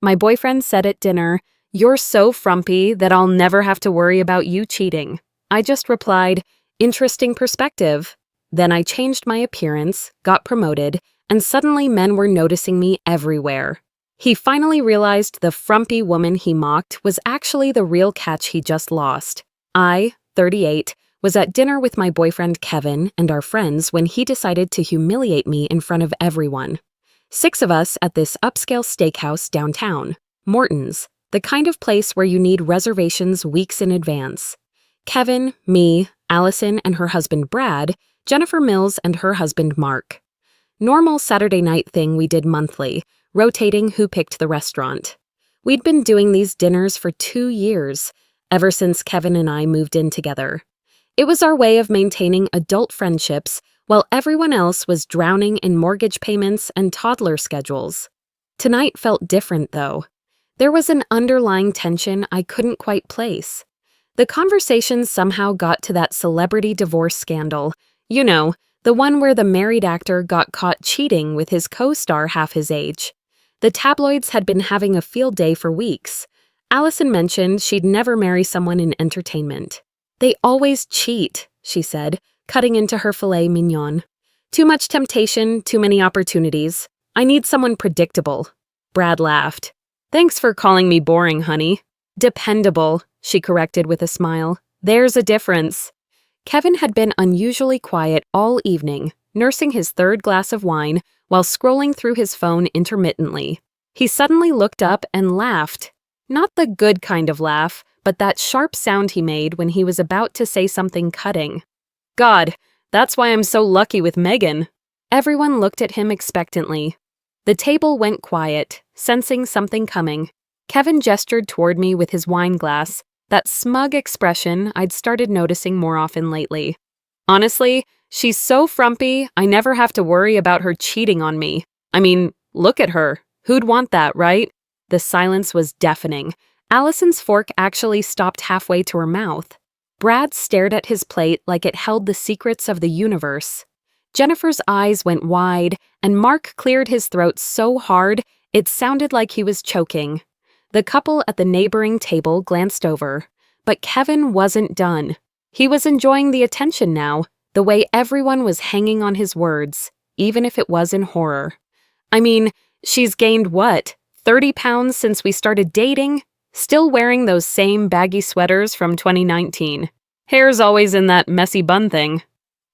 My boyfriend said at dinner, "You're so frumpy that I'll never have to worry about you cheating." I just replied, "Interesting perspective." Then I changed my appearance, got promoted, and suddenly men were noticing me everywhere. He finally realized the frumpy woman he mocked was actually the real catch he just lost. I, 38, was at dinner with my boyfriend Kevin and our friends when he decided to humiliate me in front of everyone. 6 of us at this upscale steakhouse downtown, Morton's, the kind of place where you need reservations weeks in advance. Kevin, me, Allison and her husband Brad, Jennifer Mills and her husband Mark. Normal Saturday night thing we did monthly, rotating who picked the restaurant. We'd been doing these dinners for 2 years, ever since Kevin and I moved in together. It was our way of maintaining adult friendships while everyone else was drowning in mortgage payments and toddler schedules. Tonight felt different, though. There was an underlying tension I couldn't quite place. The conversation somehow got to that celebrity divorce scandal. You know, the one where the married actor got caught cheating with his co-star half his age. The tabloids had been having a field day for weeks. Allison mentioned she'd never marry someone in entertainment. "They always cheat," she said, cutting into her filet mignon. "Too much temptation, too many opportunities. I need someone predictable." Brad laughed. "Thanks for calling me boring, honey." "Dependable," she corrected with a smile. "There's a difference." Kevin had been unusually quiet all evening, nursing his 3rd glass of wine while scrolling through his phone intermittently. He suddenly looked up and laughed. Not the good kind of laugh, but that sharp sound he made when he was about to say something cutting. "God, that's why I'm so lucky with Megan." Everyone looked at him expectantly. The table went quiet, sensing something coming. Kevin gestured toward me with his wine glass, that smug expression I'd started noticing more often lately. "Honestly, she's so frumpy, I never have to worry about her cheating on me. I mean, look at her. Who'd want that, right?" The silence was deafening. Allison's fork actually stopped halfway to her mouth. Brad stared at his plate like it held the secrets of the universe. Jennifer's eyes went wide, and Mark cleared his throat so hard it sounded like he was choking. The couple at the neighboring table glanced over, but Kevin wasn't done. He was enjoying the attention now, the way everyone was hanging on his words, even if it was in horror. "I mean, she's gained what, 30 pounds since we started dating? Still wearing those same baggy sweaters from 2019. Hair's always in that messy bun thing."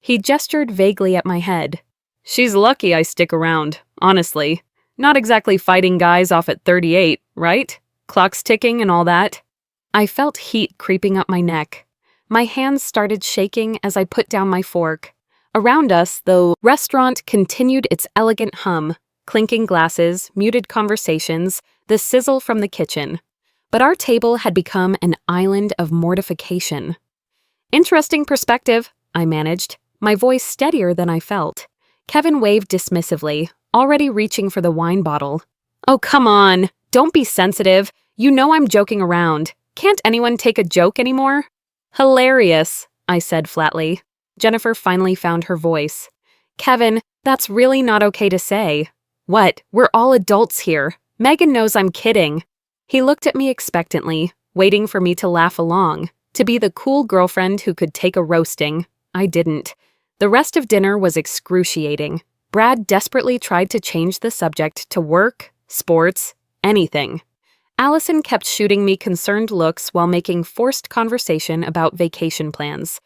He gestured vaguely at my head. "She's lucky I stick around, honestly. Not exactly fighting guys off at 38, right? Clock's ticking and all that." I felt heat creeping up my neck. My hands started shaking as I put down my fork. Around us, the restaurant continued its elegant hum, clinking glasses, muted conversations, the sizzle from the kitchen. But our table had become an island of mortification. "Interesting perspective," I managed, my voice steadier than I felt. Kevin waved dismissively, already reaching for the wine bottle. "Oh, come on. Don't be sensitive. You know I'm joking around. Can't anyone take a joke anymore?" "Hilarious," I said flatly. Jennifer finally found her voice. "Kevin, that's really not okay to say." "What? We're all adults here. Megan knows I'm kidding." He looked at me expectantly, waiting for me to laugh along, to be the cool girlfriend who could take a roasting. I didn't. The rest of dinner was excruciating. Brad desperately tried to change the subject to work, sports, anything. Allison kept shooting me concerned looks while making forced conversation about vacation plans.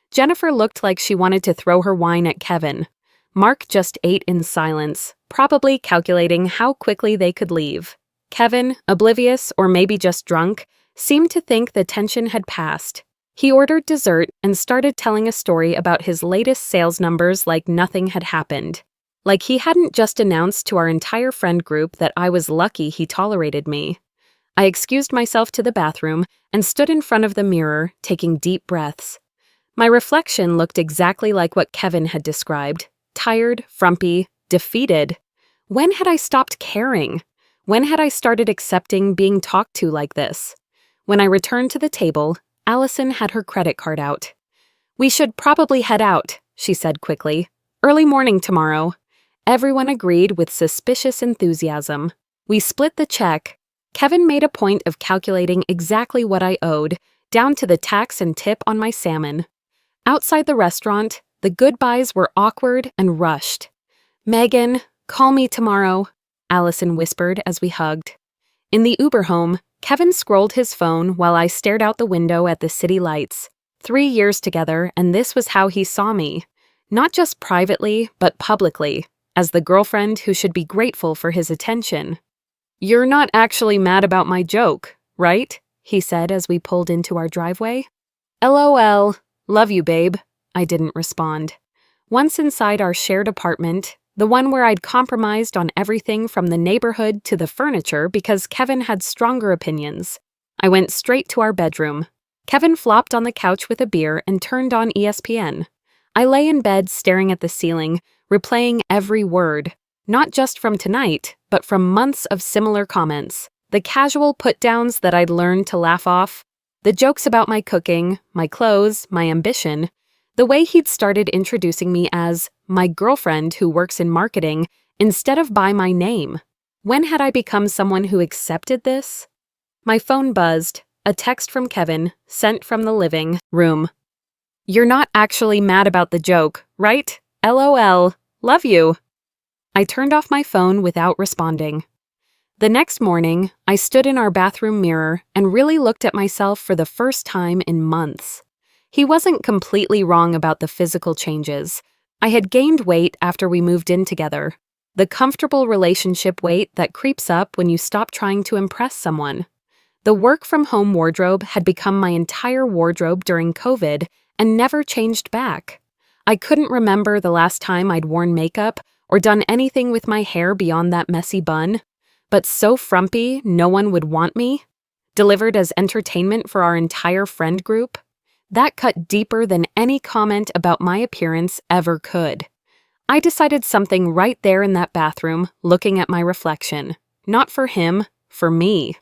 Jennifer looked like she wanted to throw her wine at Kevin. Mark just ate in silence, probably calculating how quickly they could leave. Kevin, oblivious or maybe just drunk, seemed to think the tension had passed. He ordered dessert and started telling a story about his latest sales numbers like nothing had happened. Like he hadn't just announced to our entire friend group that I was lucky he tolerated me. I excused myself to the bathroom and stood in front of the mirror, taking deep breaths. My reflection looked exactly like what Kevin had described. Tired, frumpy, defeated. When had I stopped caring? When had I started accepting being talked to like this? When I returned to the table, Allison had her credit card out. "We should probably head out," she said quickly. "Early morning tomorrow." Everyone agreed with suspicious enthusiasm. We split the check. Kevin made a point of calculating exactly what I owed, down to the tax and tip on my salmon. Outside the restaurant, the goodbyes were awkward and rushed. "Megan, call me tomorrow," Allison whispered as we hugged. In the Uber home, Kevin scrolled his phone while I stared out the window at the city lights. 3 years together, and this was how he saw me. Not just privately, but publicly, as the girlfriend who should be grateful for his attention. "You're not actually mad about my joke, right?" he said as we pulled into our driveway. "LOL. Love you, babe." I didn't respond. Once inside our shared apartment, the one where I'd compromised on everything from the neighborhood to the furniture because Kevin had stronger opinions, I went straight to our bedroom. Kevin flopped on the couch with a beer and turned on ESPN. I lay in bed staring at the ceiling, replaying every word, not just from tonight, but from months of similar comments, the casual put-downs that I'd learned to laugh off, the jokes about my cooking, my clothes, my ambition, the way he'd started introducing me as my girlfriend who works in marketing instead of by my name. When had I become someone who accepted this? My phone buzzed, a text from Kevin, sent from the living room. "You're not actually mad about the joke, right? LOL. Love you." I turned off my phone without responding. The next morning, I stood in our bathroom mirror and really looked at myself for the first time in months. He wasn't completely wrong about the physical changes. I had gained weight after we moved in together. The comfortable relationship weight that creeps up when you stop trying to impress someone. The work-from-home wardrobe had become my entire wardrobe during COVID and never changed back. I couldn't remember the last time I'd worn makeup or done anything with my hair beyond that messy bun. But so frumpy, no one would want me? Delivered as entertainment for our entire friend group? That cut deeper than any comment about my appearance ever could. I decided something right there in that bathroom, looking at my reflection. Not for him, for me.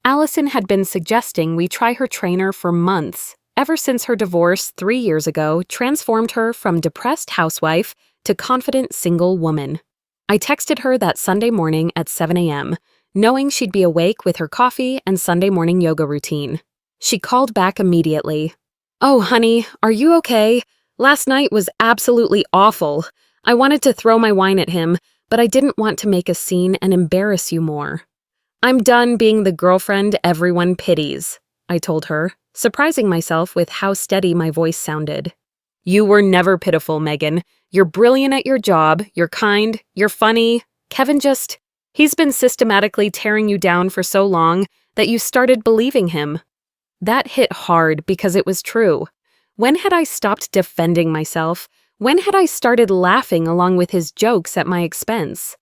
Allison had been suggesting we try her trainer for months, ever since her divorce 3 years ago transformed her from depressed housewife to confident single woman. I texted her that Sunday morning at 7 a.m., knowing she'd be awake with her coffee and Sunday morning yoga routine. She called back immediately. "Oh, honey, are you okay? Last night was absolutely awful. I wanted to throw my wine at him, but I didn't want to make a scene and embarrass you more. I'm done being the girlfriend everyone pities," I told her, surprising myself with how steady my voice sounded. "You were never pitiful, Megan. You're brilliant at your job, you're kind, you're funny. He's been systematically tearing you down for so long that you started believing him." That hit hard because it was true. When had I stopped defending myself? When had I started laughing along with his jokes at my expense?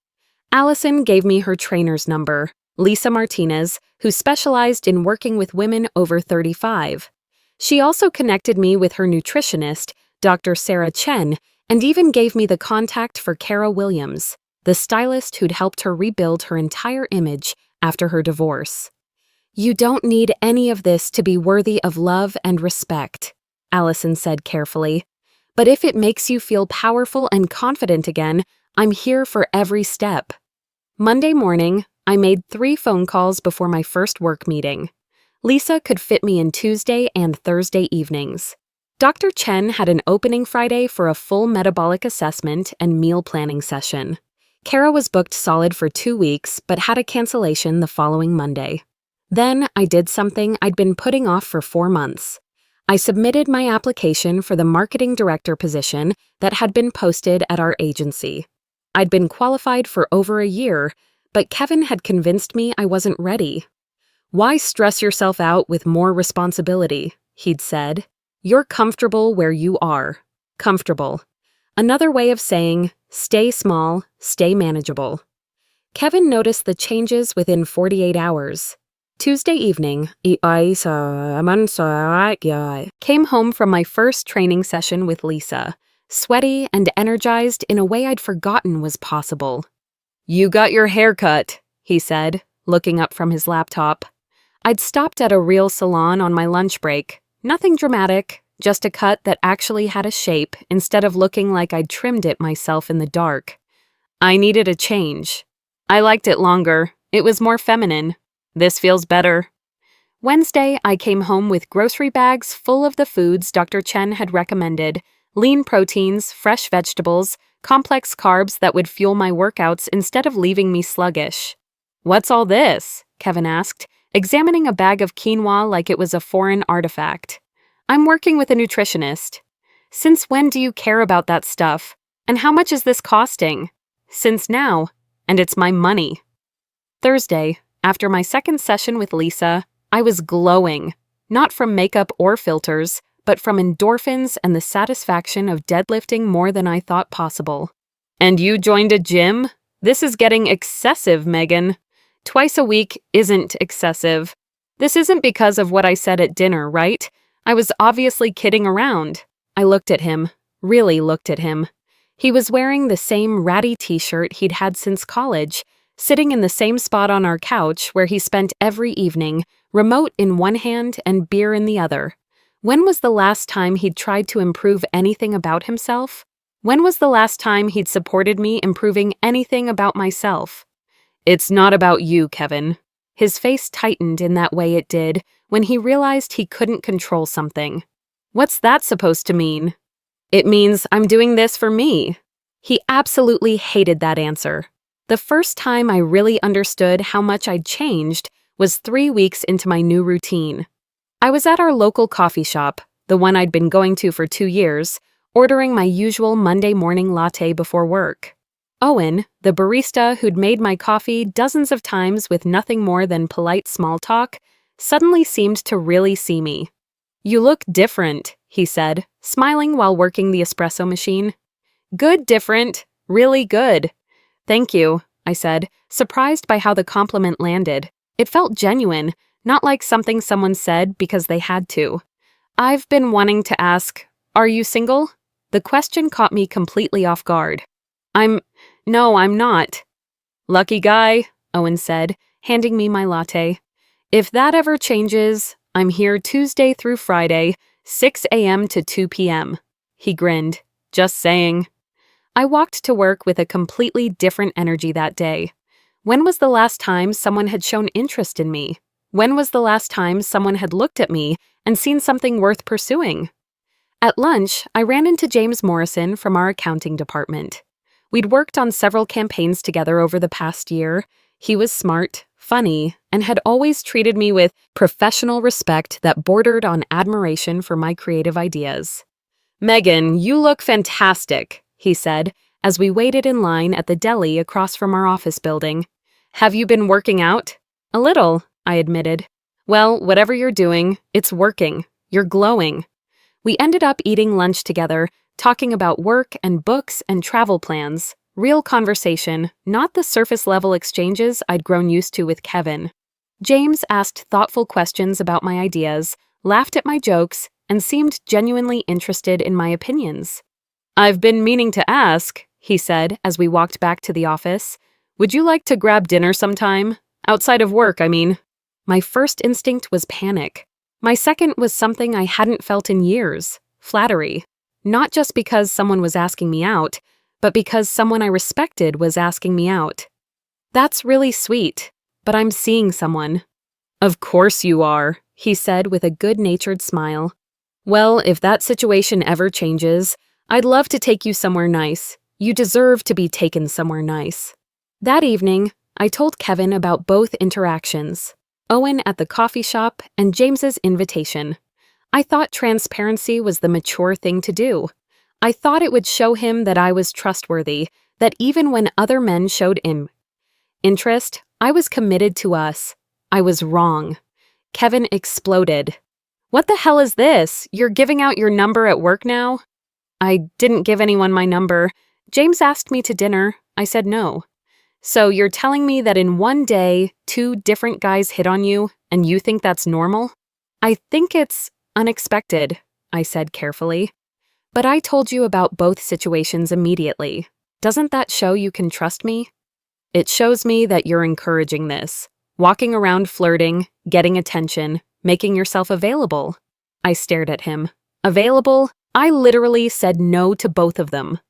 Allison gave me her trainer's number, Lisa Martinez, who specialized in working with women over 35. She also connected me with her nutritionist, Dr. Sarah Chen, and even gave me the contact for Kara Williams, the stylist who'd helped her rebuild her entire image after her divorce. "You don't need any of this to be worthy of love and respect," Allison said carefully. "But if it makes you feel powerful and confident again, I'm here for every step." Monday morning, I made 3 phone calls before my first work meeting. Lisa could fit me in Tuesday and Thursday evenings. Dr. Chen had an opening Friday for a full metabolic assessment and meal planning session. Kara was booked solid for 2 weeks, but had a cancellation the following Monday. Then I did something I'd been putting off for 4 months. I submitted my application for the marketing director position that had been posted at our agency. I'd been qualified for over a year, but Kevin had convinced me I wasn't ready. "Why stress yourself out with more responsibility?" he'd said. "You're comfortable where you are." Comfortable. Another way of saying, stay small, stay manageable. Kevin noticed the changes within 48 hours. Tuesday evening, came home from my first training session with Lisa, sweaty and energized in a way I'd forgotten was possible. "You got your hair cut," he said, looking up from his laptop. I'd stopped at a real salon on my lunch break. Nothing dramatic, just a cut that actually had a shape instead of looking like I'd trimmed it myself in the dark. I needed a change. I liked it longer. It was more feminine. This feels better. Wednesday, I came home with grocery bags full of the foods Dr. Chen had recommended: lean proteins, fresh vegetables, complex carbs that would fuel my workouts instead of leaving me sluggish. "What's all this?" Kevin asked, examining a bag of quinoa like it was a foreign artifact. "I'm working with a nutritionist." "Since when do you care about that stuff? And how much is this costing?" "Since now, and it's my money." Thursday, after my second session with Lisa, I was glowing, not from makeup or filters, but from endorphins and the satisfaction of deadlifting more than I thought possible. "And you joined a gym? This is getting excessive, Megan." "Twice a week isn't excessive." "This isn't because of what I said at dinner, right? I was obviously kidding around." I looked at him, really looked at him. He was wearing the same ratty t-shirt he'd had since college, sitting in the same spot on our couch where he spent every evening, remote in one hand and beer in the other. When was the last time he'd tried to improve anything about himself? When was the last time he'd supported me improving anything about myself? "It's not about you, Kevin." His face tightened in that way it did when he realized he couldn't control something. "What's that supposed to mean?" "It means I'm doing this for me." He absolutely hated that answer. The first time I really understood how much I'd changed was 3 weeks into my new routine. I was at our local coffee shop, the one I'd been going to for 2 years, ordering my usual Monday morning latte before work. Owen, the barista who'd made my coffee dozens of times with nothing more than polite small talk, suddenly seemed to really see me. "You look different," he said, smiling while working the espresso machine. "Good different, really good." "Thank you," I said, surprised by how the compliment landed. It felt genuine, not like something someone said because they had to. "I've been wanting to ask, are you single?" The question caught me completely off guard. No, I'm not." "Lucky guy," Owen said, handing me my latte. "If that ever changes, I'm here Tuesday through Friday, 6 a.m. to 2 p.m. He grinned. "Just saying." I walked to work with a completely different energy that day. When was the last time someone had shown interest in me? When was the last time someone had looked at me and seen something worth pursuing? At lunch, I ran into James Morrison from our accounting department. We'd worked on several campaigns together over the past year. He was smart, funny, and had always treated me with professional respect that bordered on admiration for my creative ideas. "Megan, you look fantastic," he said, as we waited in line at the deli across from our office building. "Have you been working out?" "A little," I admitted. "Well, whatever you're doing, it's working. You're glowing." We ended up eating lunch together, talking about work and books and travel plans. Real conversation, not the surface-level exchanges I'd grown used to with Kevin. James asked thoughtful questions about my ideas, laughed at my jokes, and seemed genuinely interested in my opinions. "I've been meaning to ask," he said as we walked back to the office. "Would you like to grab dinner sometime? Outside of work, I mean." My first instinct was panic. My second was something I hadn't felt in years: flattery. Not just because someone was asking me out, but because someone I respected was asking me out. "That's really sweet, but I'm seeing someone." "Of course you are," he said with a good-natured smile. "Well, if that situation ever changes, I'd love to take you somewhere nice. You deserve to be taken somewhere nice." That evening, I told Kevin about both interactions: Owen at the coffee shop and James's invitation. I thought transparency was the mature thing to do. I thought it would show him that I was trustworthy, that even when other men showed interest, I was committed to us. I was wrong. Kevin exploded. "What the hell is this? You're giving out your number at work now?" "I didn't give anyone my number. James asked me to dinner. I said no." "So you're telling me that in one day, 2 different guys hit on you, and you think that's normal?" "I think it's unexpected," I said carefully. "But I told you about both situations immediately. Doesn't that show you can trust me?" "It shows me that you're encouraging this. Walking around flirting, getting attention, making yourself available." I stared at him. "Available? I literally said no to both of them."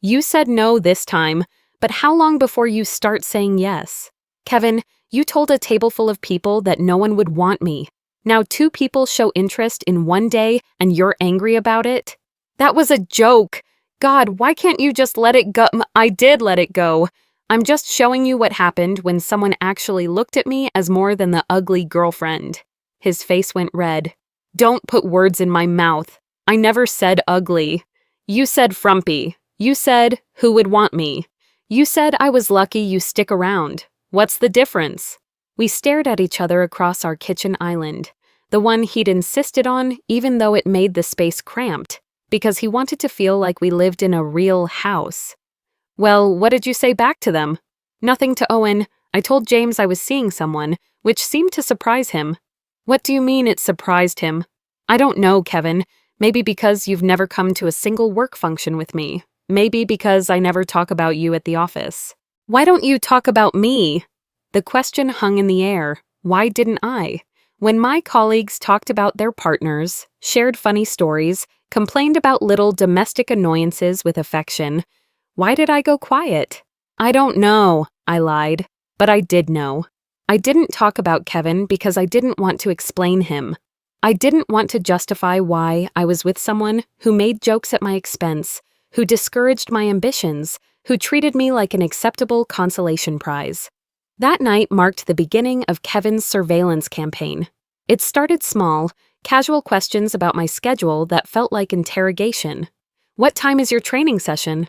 "You said no this time, but how long before you start saying yes?" Kevin, you told a table full of people that no one would want me. Now 2 people show interest in one day and you're angry about it? That was a joke. God, why can't you just let it go? I did let it go. I'm just showing you what happened when someone actually looked at me as more than the ugly girlfriend. His face went red. Don't put words in my mouth. I never said ugly. You said frumpy. You said, who would want me? You said I was lucky you stick around. What's the difference? We stared at each other across our kitchen island, the one he'd insisted on even though it made the space cramped, because he wanted to feel like we lived in a real house. Well, what did you say back to them? Nothing to Owen. I told James I was seeing someone, which seemed to surprise him. What do you mean it surprised him? I don't know, Kevin. Maybe because you've never come to a single work function with me. Maybe because I never talk about you at the office. Why don't you talk about me? The question hung in the air. Why didn't I? When my colleagues talked about their partners, shared funny stories, complained about little domestic annoyances with affection, why did I go quiet? I don't know, I lied. But I did know. I didn't talk about Kevin because I didn't want to explain him. I didn't want to justify why I was with someone who made jokes at my expense, who discouraged my ambitions, who treated me like an acceptable consolation prize. That night marked the beginning of Kevin's surveillance campaign. It started small, casual questions about my schedule that felt like interrogation. What time is your training session?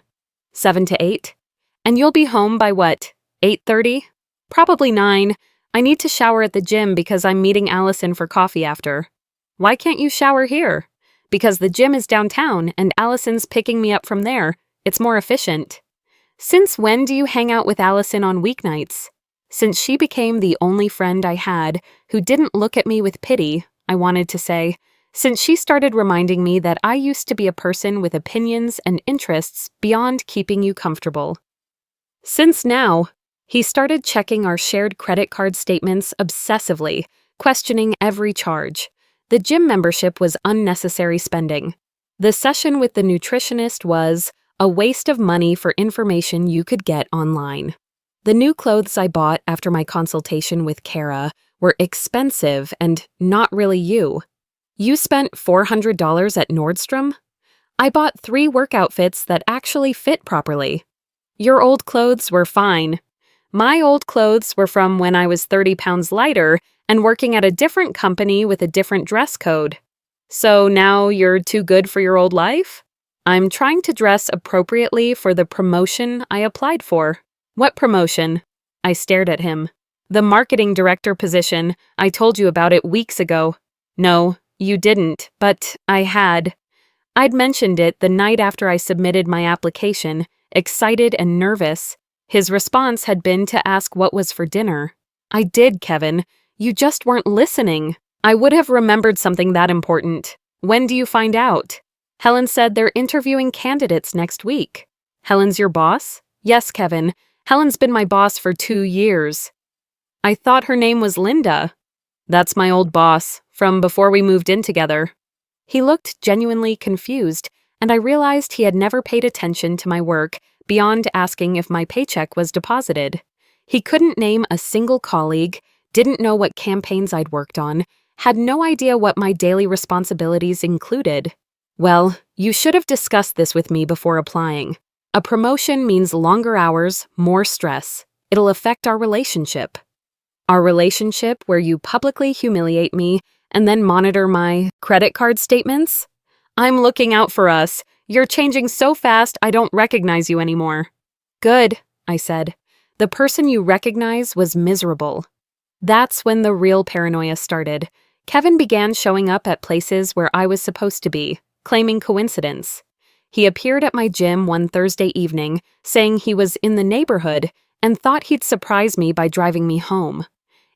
7 to 8? And you'll be home by what, 8:30? Probably 9. I need to shower at the gym because I'm meeting Allison for coffee after. Why can't you shower here? Because the gym is downtown and Allison's picking me up from there. It's more efficient. Since when do you hang out with Allison on weeknights? Since she became the only friend I had who didn't look at me with pity, I wanted to say, since she started reminding me that I used to be a person with opinions and interests beyond keeping you comfortable. Since now, he started checking our shared credit card statements obsessively, questioning every charge. The gym membership was unnecessary spending. The session with the nutritionist was a waste of money for information you could get online. The new clothes I bought after my consultation with Kara were expensive and not really you. You spent $400 at Nordstrom? I bought 3 work outfits that actually fit properly. Your old clothes were fine. My old clothes were from when I was 30 pounds lighter and working at a different company with a different dress code. So now you're too good for your old life? I'm trying to dress appropriately for the promotion I applied for. What promotion? I stared at him. The marketing director position. I told you about it weeks ago. No, you didn't, but I had. I'd mentioned it the night after I submitted my application, excited and nervous. His response had been to ask what was for dinner. I did, Kevin. You just weren't listening. I would have remembered something that important. When do you find out? Helen said they're interviewing candidates next week. Helen's your boss? Yes, Kevin. Helen's been my boss for 2 years. I thought her name was Linda. That's my old boss, from before we moved in together. He looked genuinely confused, and I realized he had never paid attention to my work beyond asking if my paycheck was deposited. He couldn't name a single colleague, didn't know what campaigns I'd worked on, had no idea what my daily responsibilities included. Well, you should have discussed this with me before applying. A promotion means longer hours, more stress. It'll affect our relationship. Our relationship where you publicly humiliate me and then monitor my credit card statements? I'm looking out for us. You're changing so fast I don't recognize you anymore. Good, I said. The person you recognize was miserable. That's when the real paranoia started. Kevin began showing up at places where I was supposed to be, claiming coincidence. He appeared at my gym one Thursday evening, saying he was in the neighborhood and thought he'd surprise me by driving me home.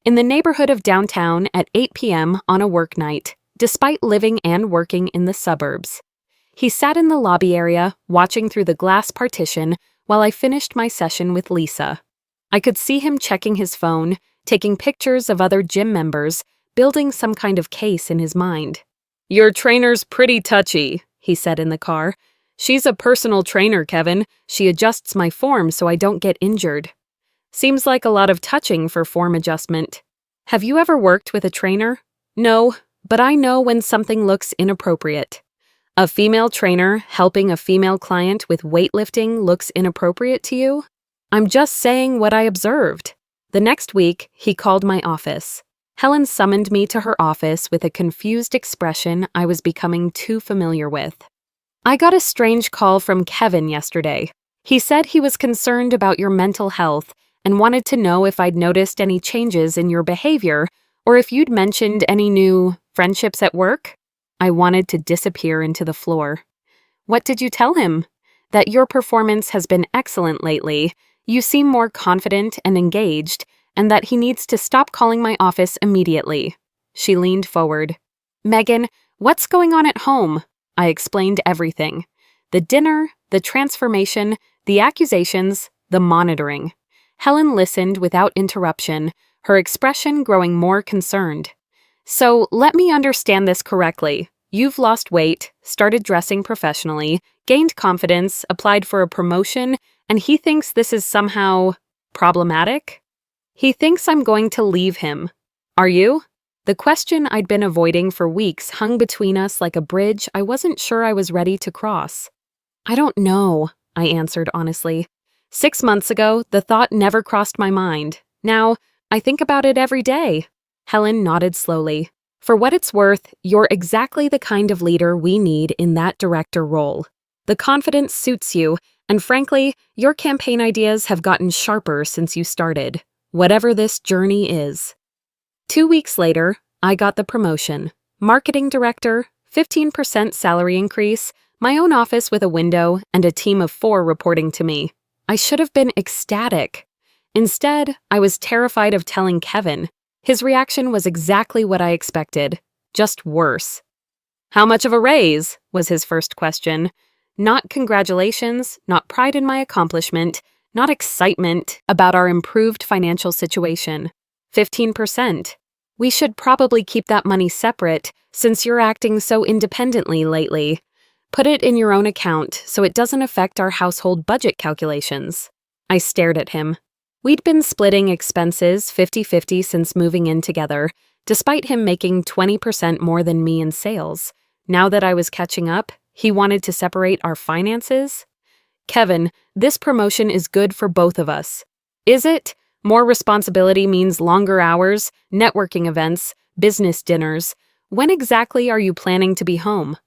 In the neighborhood of downtown at 8 p.m. on a work night, despite living and working in the suburbs. He sat in the lobby area, watching through the glass partition while I finished my session with Lisa. I could see him checking his phone, taking pictures of other gym members, building some kind of case in his mind. Your trainer's pretty touchy, he said in the car. She's a personal trainer, Kevin. She adjusts my form so I don't get injured. Seems like a lot of touching for form adjustment. Have you ever worked with a trainer? No, but I know when something looks inappropriate. A female trainer helping a female client with weightlifting looks inappropriate to you? I'm just saying what I observed. The next week, he called my office. Helen summoned me to her office with a confused expression I was becoming too familiar with. I got a strange call from Kevin yesterday. He said he was concerned about your mental health and wanted to know if I'd noticed any changes in your behavior or if you'd mentioned any new friendships at work. I wanted to disappear into the floor. What did you tell him? That your performance has been excellent lately, you seem more confident and engaged, and that he needs to stop calling my office immediately. She leaned forward. Megan, what's going on at home? I explained everything. The dinner, the transformation, the accusations, the monitoring. Helen listened without interruption, her expression growing more concerned. So, let me understand this correctly. You've lost weight, started dressing professionally, gained confidence, applied for a promotion, and he thinks this is somehow problematic? He thinks I'm going to leave him. Are you? The question I'd been avoiding for weeks hung between us like a bridge I wasn't sure I was ready to cross. I don't know, I answered honestly. 6 months ago, the thought never crossed my mind. Now, I think about it every day. Helen nodded slowly. For what it's worth, you're exactly the kind of leader we need in that director role. The confidence suits you, and frankly, your campaign ideas have gotten sharper since you started, whatever this journey is. 2 weeks later, I got the promotion. Marketing director, 15% salary increase, my own office with a window, and a team of 4 reporting to me. I should have been ecstatic. Instead, I was terrified of telling Kevin. His reaction was exactly what I expected, just worse. How much of a raise? Was his first question. Not congratulations, not pride in my accomplishment, not excitement about our improved financial situation. 15%. We should probably keep that money separate since you're acting so independently lately. Put it in your own account so it doesn't affect our household budget calculations. I stared at him. We'd been splitting expenses 50-50 since moving in together, despite him making 20% more than me in sales. Now that I was catching up, he wanted to separate our finances? Kevin, this promotion is good for both of us. Is it? More responsibility means longer hours, networking events, business dinners. When exactly are you planning to be home?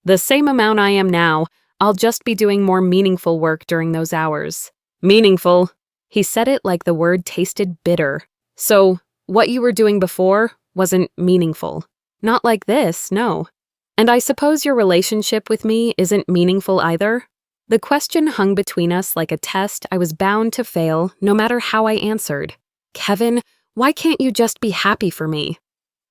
The same amount I am now. I'll just be doing more meaningful work during those hours. Meaningful? He said it like the word tasted bitter. So, what you were doing before wasn't meaningful. Not like this, no. And I suppose your relationship with me isn't meaningful either? The question hung between us like a test I was bound to fail no matter how I answered. Kevin, why can't you just be happy for me?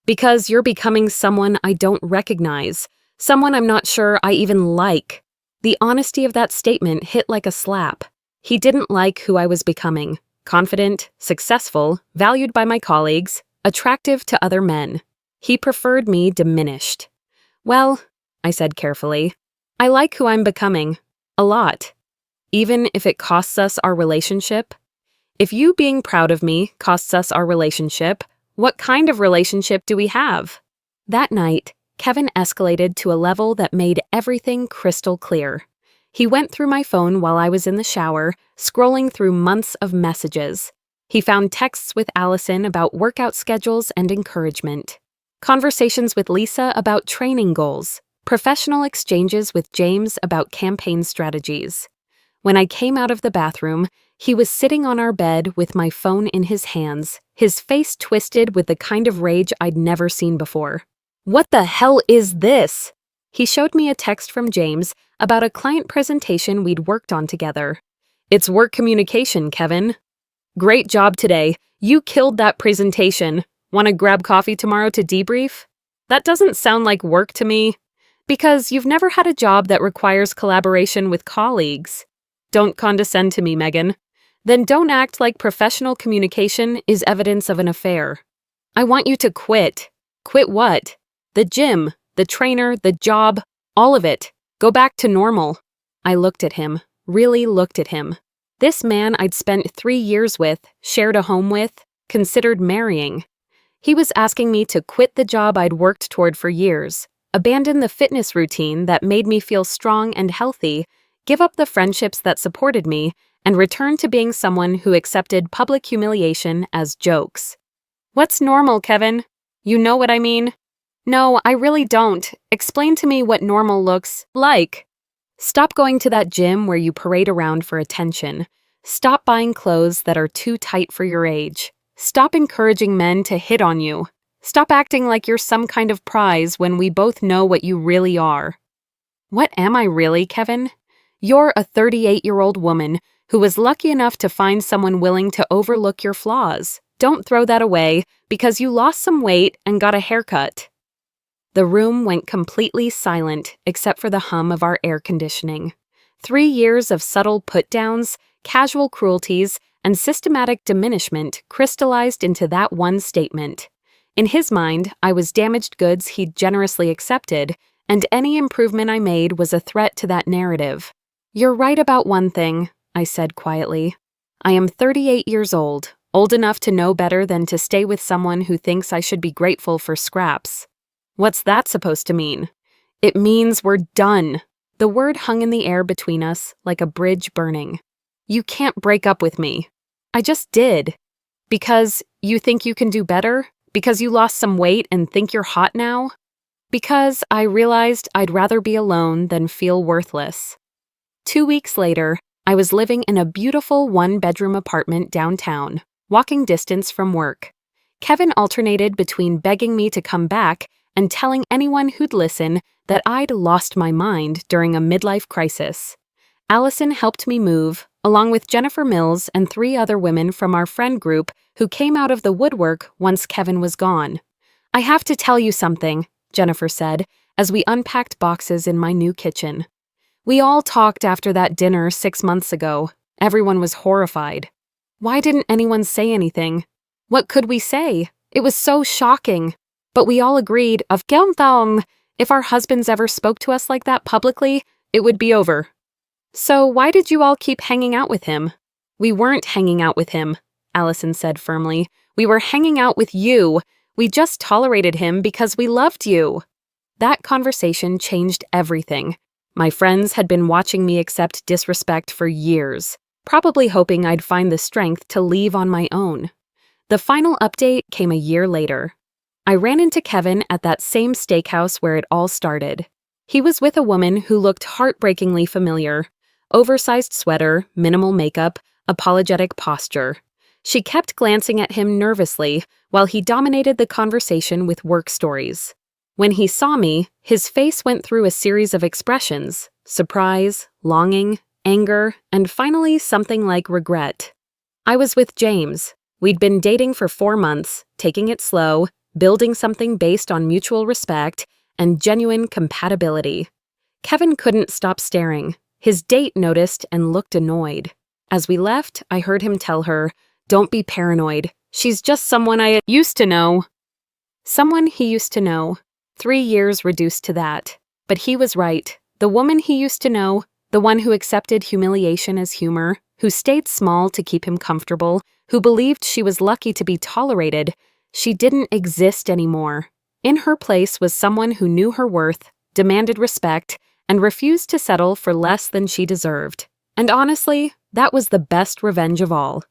Because you're becoming someone I don't recognize, someone I'm not sure I even like. The honesty of that statement hit like a slap. He didn't like who I was becoming. Confident, successful, valued by my colleagues, attractive to other men. He preferred me diminished. Well, I said carefully, I like who I'm becoming. A lot. Even if it costs us our relationship. If you being proud of me costs us our relationship, what kind of relationship do we have? That night, Kevin escalated to a level that made everything crystal clear. He went through my phone while I was in the shower, scrolling through months of messages. He found texts with Allison about workout schedules and encouragement, conversations with Lisa about training goals, professional exchanges with James about campaign strategies. When I came out of the bathroom, he was sitting on our bed with my phone in his hands, his face twisted with the kind of rage I'd never seen before. What the hell is this? He showed me a text from James about a client presentation we'd worked on together. It's work communication, Kevin. Great job today. You killed that presentation. Want to grab coffee tomorrow to debrief? That doesn't sound like work to me. Because you've never had a job that requires collaboration with colleagues. Don't condescend to me, Megan. Then don't act like professional communication is evidence of an affair. I want you to quit. Quit what? The gym, the trainer, the job, all of it. Go back to normal. I looked at him, really looked at him. This man I'd spent 3 years with, shared a home with, considered marrying. He was asking me to quit the job I'd worked toward for years, abandon the fitness routine that made me feel strong and healthy, give up the friendships that supported me, and return to being someone who accepted public humiliation as jokes. What's normal, Kevin? You know what I mean? No, I really don't. Explain to me what normal looks like. Stop going to that gym where you parade around for attention. Stop buying clothes that are too tight for your age. Stop encouraging men to hit on you. Stop acting like you're some kind of prize when we both know what you really are. What am I really, Kevin? You're a 38-year-old woman who was lucky enough to find someone willing to overlook your flaws. Don't throw that away because you lost some weight and got a haircut. The room went completely silent except for the hum of our air conditioning. 3 years of subtle put-downs, casual cruelties, and systematic diminishment crystallized into that one statement. In his mind, I was damaged goods he'd generously accepted, and any improvement I made was a threat to that narrative. You're right about one thing, I said quietly. I am 38 years old enough to know better than to stay with someone who thinks I should be grateful for scraps. What's that supposed to mean? It means we're done. The word hung in the air between us like a bridge burning. You can't break up with me. I just did. Because you think you can do better? Because you lost some weight and think you're hot now? Because I realized I'd rather be alone than feel worthless. 2 weeks later, I was living in a beautiful one-bedroom apartment downtown, walking distance from work. Kevin alternated between begging me to come back and telling anyone who'd listen that I'd lost my mind during a midlife crisis. Allison helped me move, along with Jennifer Mills and 3 other women from our friend group who came out of the woodwork once Kevin was gone. I have to tell you something, Jennifer said, as we unpacked boxes in my new kitchen. We all talked after that dinner 6 months ago. Everyone was horrified. Why didn't anyone say anything? What could we say? It was so shocking. But we all agreed, if our husbands ever spoke to us like that publicly, it would be over. So why did you all keep hanging out with him? We weren't hanging out with him, Allison said firmly. We were hanging out with you. We just tolerated him because we loved you. That conversation changed everything. My friends had been watching me accept disrespect for years, probably hoping I'd find the strength to leave on my own. The final update came a year later. I ran into Kevin at that same steakhouse where it all started. He was with a woman who looked heartbreakingly familiar. Oversized sweater, minimal makeup, apologetic posture. She kept glancing at him nervously while he dominated the conversation with work stories. When he saw me, his face went through a series of expressions: surprise, longing, anger, and finally something like regret. I was with James. We'd been dating for 4 months, taking it slow, building something based on mutual respect and genuine compatibility. Kevin couldn't stop staring. His date noticed and looked annoyed. As we left, I heard him tell her, "Don't be paranoid. She's just someone I used to know." Someone he used to know. 3 years reduced to that. But he was right. The woman he used to know, the one who accepted humiliation as humor, who stayed small to keep him comfortable, who believed she was lucky to be tolerated, she didn't exist anymore. In her place was someone who knew her worth, demanded respect, and refused to settle for less than she deserved. And honestly, that was the best revenge of all.